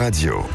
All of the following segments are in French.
Radio.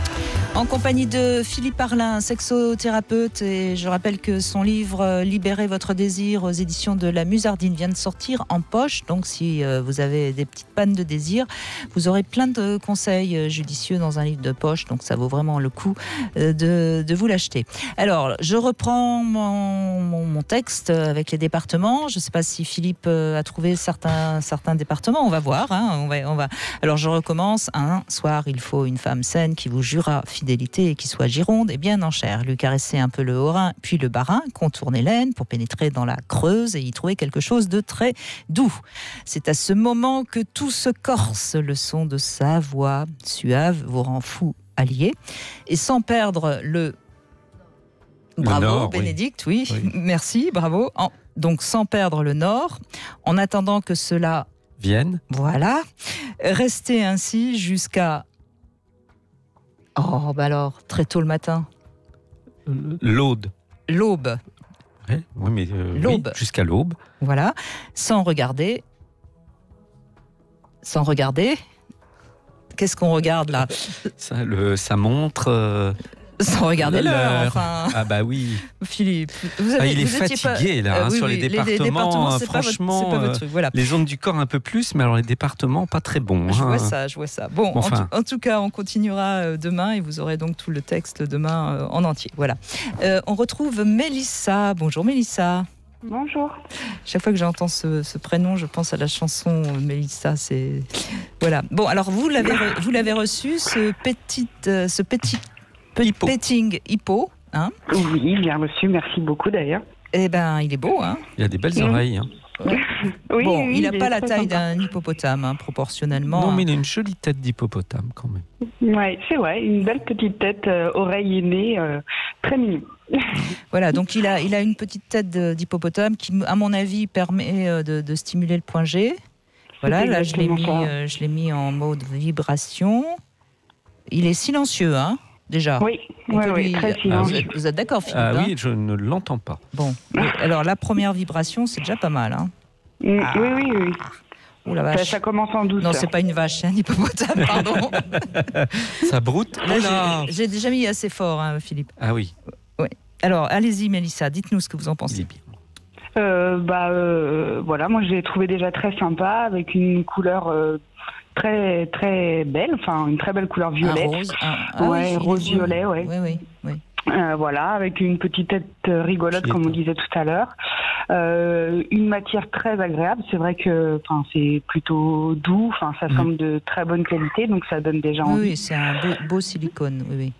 En compagnie de Philippe Arlin, sexothérapeute, et je rappelle que son livre Libérez votre désir aux éditions de la Musardine vient de sortir en poche. Donc si vous avez des petites pannes de désir, vous aurez plein de conseils judicieux dans un livre de poche. Donc ça vaut vraiment le coup de vous l'acheter. Alors je reprends mon texte avec les départements. Je ne sais pas si Philippe a trouvé certains départements. On va voir. On va. Alors je recommence. Un soir, il faut une femme saine qui vous jurera fidélité et qui soit gironde et bien en chair. Lui caresser un peu le haut-rein, puis le bas-rein, contourner l'aine pour pénétrer dans la creuse et y trouver quelque chose de très doux. C'est à ce moment que tout se corse. Le son de sa voix suave vous rend fou allié. Et sans perdre le... Bravo, nord, Bénédicte, oui. Merci, bravo. Donc sans perdre le nord, en attendant que cela vienne. Voilà. Restez ainsi jusqu'à... Oh, bah alors, très tôt le matin. L'aude. L'aube. Oui, mais l'aube. Oui, jusqu'à l'aube. Voilà. Sans regarder. Sans regarder. Qu'est-ce qu'on regarde là ? Ça montre... Sans regarder l'heure, enfin. Ah bah oui. Philippe, il est fatigué là, sur les départements. Franchement, c'est pas votre truc. Voilà. Les zones du corps un peu plus, mais alors les départements pas très bons. Je vois ça. Bon, en tout cas, on continuera demain et vous aurez donc tout le texte demain en entier. Voilà. On retrouve Mélissa. Bonjour Mélissa. Bonjour. Chaque fois que j'entends ce prénom, je pense à la chanson Mélissa. C'est voilà. Bon, alors vous l'avez reçu ce petit petting hippo, hein ? Oui, bien reçu, merci beaucoup d'ailleurs. Eh ben, il est beau, hein ? Il a des belles oreilles. Hein. Oui, bon, il n'a pas la taille sympa. d'un hippopotame, hein, proportionnellement. Non, mais il a une jolie tête d'hippopotame quand même. Oui, c'est vrai, une belle petite tête, oreille et nez, très mignon. Voilà, donc il a une petite tête d'hippopotame qui, à mon avis, permet de stimuler le point G. Voilà, là je l'ai mis en mode vibration. Il est silencieux, hein ? Déjà. Oui, très silencieux. Vous êtes d'accord, Philippe ? Oui, je ne l'entends pas. Bon, alors la première vibration, c'est déjà pas mal. Hein. Oui. Oh la vache. Ça commence en douceur. Non, c'est pas une vache, c'est un hippopotame, pardon. Ça broute. Là, j'ai déjà mis assez fort, hein, Philippe. Ah oui. Alors, allez-y, Mélissa, dites-nous ce que vous en pensez. Voilà, moi je l'ai trouvé déjà très sympa, avec une couleur... très très belle, enfin une très belle couleur violette. Rose-violet, Oui. Voilà, avec une petite tête rigolote comme on disait tout à l'heure. Une matière très agréable. C'est vrai que, c'est plutôt doux. Ça semble de très bonne qualité, donc ça donne déjà envie. Oui, c'est un beau silicone. Oui.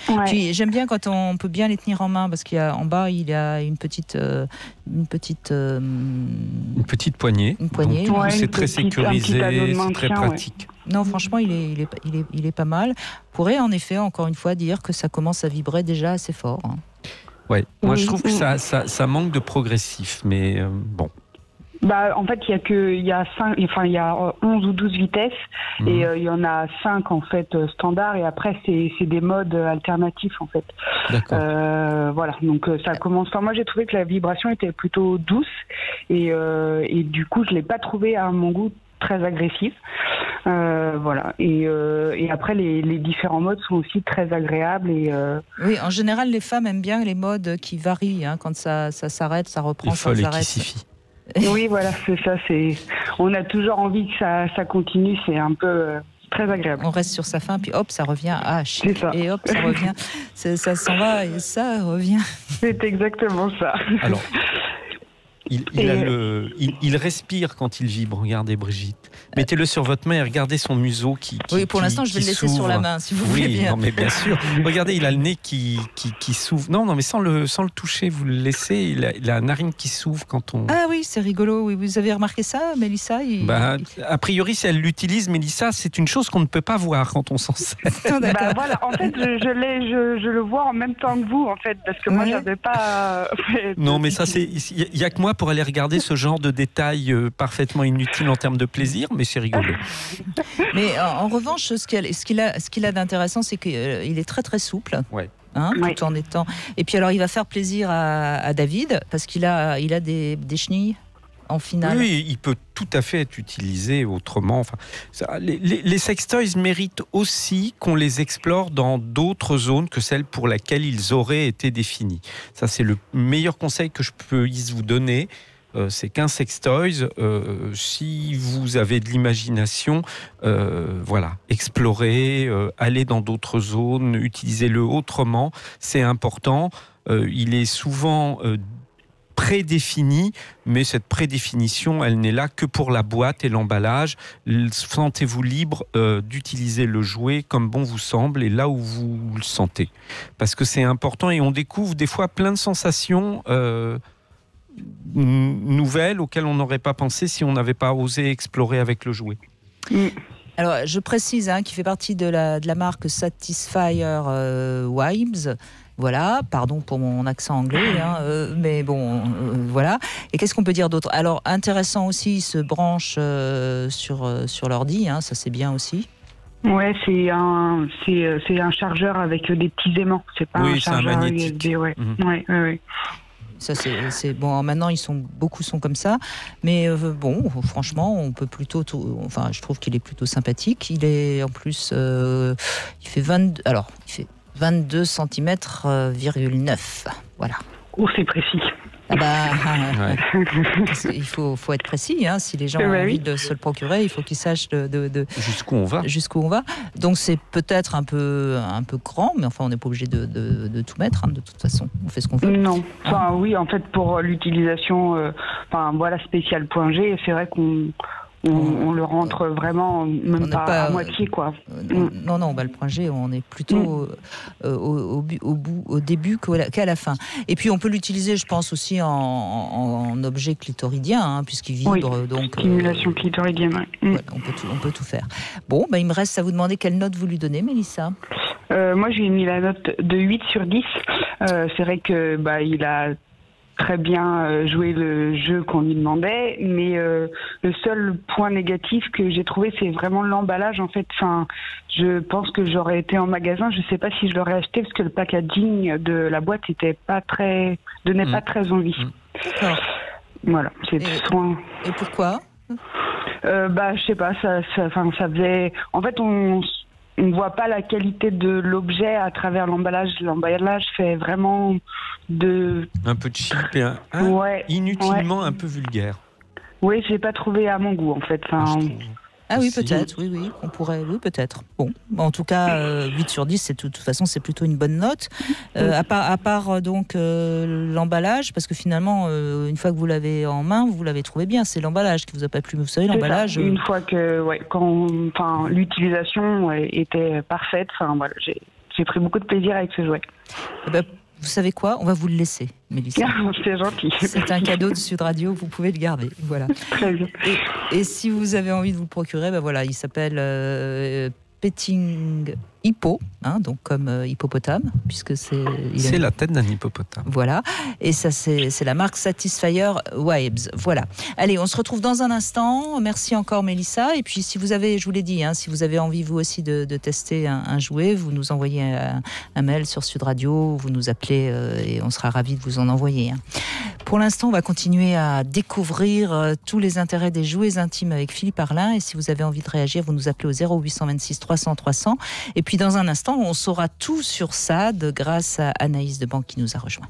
Ouais. Puis j'aime bien quand on peut bien les tenir en main parce qu'en bas il y a une petite poignée. Une poignée. Donc, c'est très sécurisé, c'est très pratique. Ouais. Non, franchement, il est pas mal. On pourrait en effet encore une fois dire que ça commence à vibrer déjà assez fort. Hein. Ouais. Moi je trouve que ça manque de progressif, mais bon. En fait, il y a 11 ou 12 vitesses et il y en a 5 en fait standard et après c'est des modes alternatifs en fait. D'accord. Voilà, donc ça commence. Moi, j'ai trouvé que la vibration était plutôt douce et du coup, je l'ai pas trouvé à mon goût très agressif. Voilà. Et après, les différents modes sont aussi très agréables Oui, en général, les femmes aiment bien les modes qui varient. Hein, quand ça s'arrête, ça reprend, ça s'arrête. Oui, voilà, c'est ça. On a toujours envie que ça continue. C'est un peu très agréable. On reste sur sa faim, puis hop, ça revient. Ah, chic. C'est ça. Et hop, ça revient. Ça s'en va et ça revient. C'est exactement ça. Alors, il respire quand il vibre. Regardez, Brigitte. Mettez-le sur votre main et regardez son museau qui oui, pour l'instant, je vais le laisser s'ouvre. sur la main, si vous voulez bien. Non, mais bien sûr. Regardez, il a le nez qui s'ouvre. Non, mais sans le toucher, vous le laissez. Il a la narine qui s'ouvre quand on... Ah oui, c'est rigolo. Oui, vous avez remarqué ça, Mélissa ? A priori, si elle l'utilise, Mélissa, c'est une chose qu'on ne peut pas voir quand on s'en sert. Voilà, en fait, je le vois en même temps que vous, en fait, parce que moi, j'avais pas... Non, mais ça, il y a que moi pour aller regarder ce genre de détails parfaitement inutiles en termes de plaisir, mais c'est rigolo. Mais en revanche, ce qu'il a d'intéressant, c'est qu'il est très très souple. Ouais. Tout en étant. Et puis alors, il va faire plaisir à David parce qu'il a des chenilles en finale. Oui, il peut tout à fait être utilisé autrement. Enfin, les sextoys méritent aussi qu'on les explore dans d'autres zones que celles pour lesquelles ils auraient été définis. Ça, c'est le meilleur conseil que je puisse vous donner. C'est qu'un sextoys, si vous avez de l'imagination, voilà, explorez, allez dans d'autres zones, utilisez-le autrement, c'est important. Il est souvent prédéfini, mais cette prédéfinition, elle n'est là que pour la boîte et l'emballage. Sentez-vous libre d'utiliser le jouet comme bon vous semble et là où vous le sentez. Parce que c'est important et on découvre des fois plein de sensations nouvelles auxquelles on n'aurait pas pensé si on n'avait pas osé explorer avec le jouet. Alors, je précise qu'il fait partie de la marque Satisfyer Vibes. Voilà, pardon pour mon accent anglais, mais bon, voilà. Et qu'est-ce qu'on peut dire d'autre? Alors, intéressant aussi, il se branche sur l'ordi, ça c'est bien aussi. Ouais, c'est un chargeur avec des petits aimants. C'est pas un chargeur USB. Ouais. Ouais. Ça c'est bon. Maintenant beaucoup sont comme ça, mais bon, franchement, on peut plutôt. Enfin, je trouve qu'il est plutôt sympathique. Il est en plus, il fait 22 cm,9. Voilà. Oh, c'est précis. Ah bah, il faut être précis. Si les gens ont envie de se le procurer, il faut qu'ils sachent jusqu'où on va. Jusqu'où on va. Donc c'est peut-être un peu grand, mais enfin on n'est pas obligé de tout mettre. De toute façon, on fait ce qu'on veut. Non. Enfin oui, en fait pour l'utilisation, spéciale point G, c'est vrai qu'on le rentre vraiment même pas à moitié quoi. Non, le point G, on est plutôt au début qu'à la fin. Et puis on peut l'utiliser, je pense aussi en objet clitoridien, puisqu'il vibre. Oui, donc stimulation clitoridienne. Voilà, on peut tout faire. Bon, il me reste à vous demander quelle note vous lui donnez, Mélissa. Moi, je lui ai mis la note de 8 sur 10. C'est vrai que il a très bien joué le jeu qu'on lui demandait, mais le seul point négatif que j'ai trouvé, c'est vraiment l'emballage en fait. Enfin, je pense que j'aurais été en magasin, je sais pas si je l'aurais acheté parce que le packaging de la boîte donnait pas très envie. Voilà, c'est soin. Et pourquoi? Je sais pas, ça faisait. En fait, on voit pas la qualité de l'objet à travers l'emballage. L'emballage fait vraiment un peu cheap et inutilement un peu vulgaire. Oui, j'ai pas trouvé à mon goût en fait. Oui, peut-être, oui, on pourrait, oui, peut-être. Bon, en tout cas, 8 sur 10, de toute façon, c'est plutôt une bonne note. À part donc l'emballage, parce que finalement, une fois que vous l'avez en main, vous l'avez trouvé bien. C'est l'emballage qui vous a pas plu. Vous savez, l'emballage. Une fois que, l'utilisation était parfaite. Enfin, voilà, j'ai pris beaucoup de plaisir avec ce jouet. Vous savez quoi? On va vous le laisser, Mélissa. C'est gentil. C'est un cadeau de Sud Radio, vous pouvez le garder. Voilà. Très bien. Et si vous avez envie de vous le procurer, il s'appelle Petting Hippo, donc comme hippopotame, puisque c'est la tête d'un hippopotame. Voilà, et ça c'est la marque Satisfyer Vibes. Voilà. Allez, on se retrouve dans un instant. Merci encore Mélissa. Et puis si vous avez, je vous l'ai dit, si vous avez envie vous aussi de tester un jouet, vous nous envoyez un mail sur Sud Radio, vous nous appelez et on sera ravis de vous en envoyer. Pour l'instant, on va continuer à découvrir tous les intérêts des jouets intimes avec Philippe Arlin. Et si vous avez envie de réagir, vous nous appelez au 0826 300 300. Et puis dans un instant, on saura tout sur SAD grâce à Anaïs Deban qui nous a rejoints.